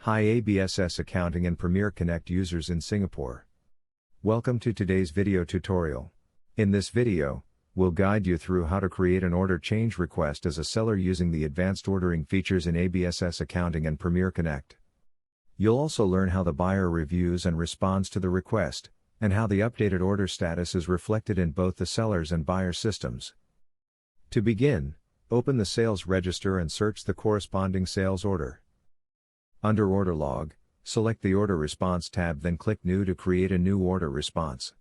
Hi ABSS Accounting and Premier Connect users in Singapore. Welcome to today's video tutorial. In this video, we'll guide you through how to create an order change request as a seller using the advanced ordering features in ABSS Accounting and Premier Connect. You'll also learn how the buyer reviews and responds to the request, and how the updated order status is reflected in both the seller's and buyer systems. To begin, open the sales register and search the corresponding sales order. Under Order Log, select the Order Response tab, then click New to create a new order response.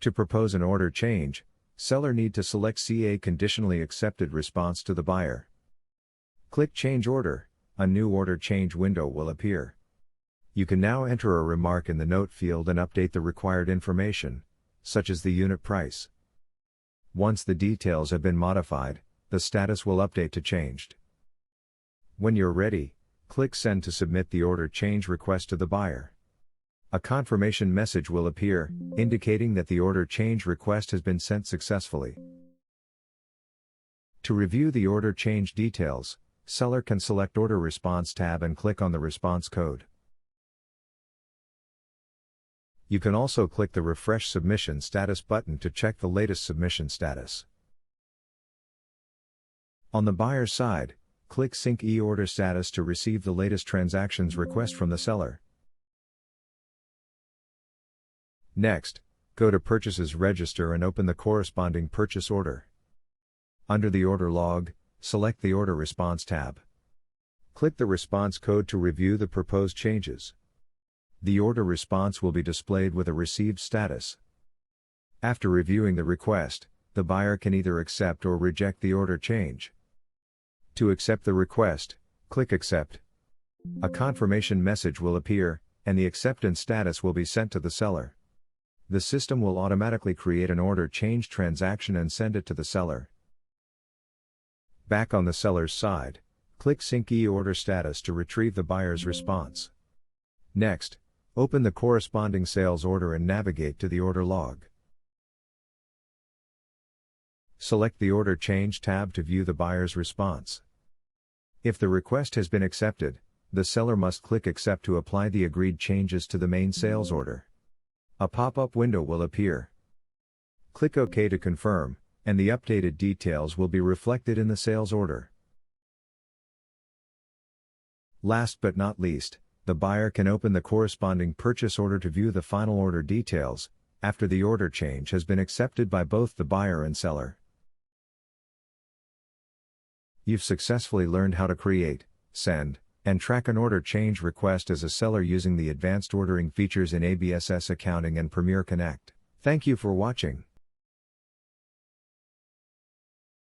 To propose an order change, seller need to select CA Conditionally Accepted Response to the buyer. Click Change Order. A new order change window will appear. You can now enter a remark in the note field and update the required information, such as the unit price. Once the details have been modified, the status will update to changed. When you're ready, click Send to submit the order change request to the buyer. A confirmation message will appear, indicating that the order change request has been sent successfully. To review the order change details, seller can select Order Response tab and click on the response code. You can also click the Refresh Submission Status button to check the latest submission status. On the buyer's side, click Sync e-Order Status to receive the latest transactions request from the seller. Next, go to Purchases Register and open the corresponding purchase order. Under the Order Log, select the Order Response tab. Click the response code to review the proposed changes. The order response will be displayed with a received status. After reviewing the request, the buyer can either accept or reject the order change. To accept the request, click Accept. A confirmation message will appear, and the acceptance status will be sent to the seller. The system will automatically create an order change transaction and send it to the seller. Back on the seller's side, click Sync e-Order Status to retrieve the buyer's response. Next, open the corresponding sales order and navigate to the order log. Select the Order Change tab to view the buyer's response. If the request has been accepted, the seller must click Accept to apply the agreed changes to the main sales order. A pop-up window will appear. Click OK to confirm, and the updated details will be reflected in the sales order. Last but not least, the buyer can open the corresponding purchase order to view the final order details, after the order change has been accepted by both the buyer and seller. You've successfully learned how to create, send, and track an order change request as a seller using the advanced ordering features in ABSS Accounting and Premier Connect. Thank you for watching.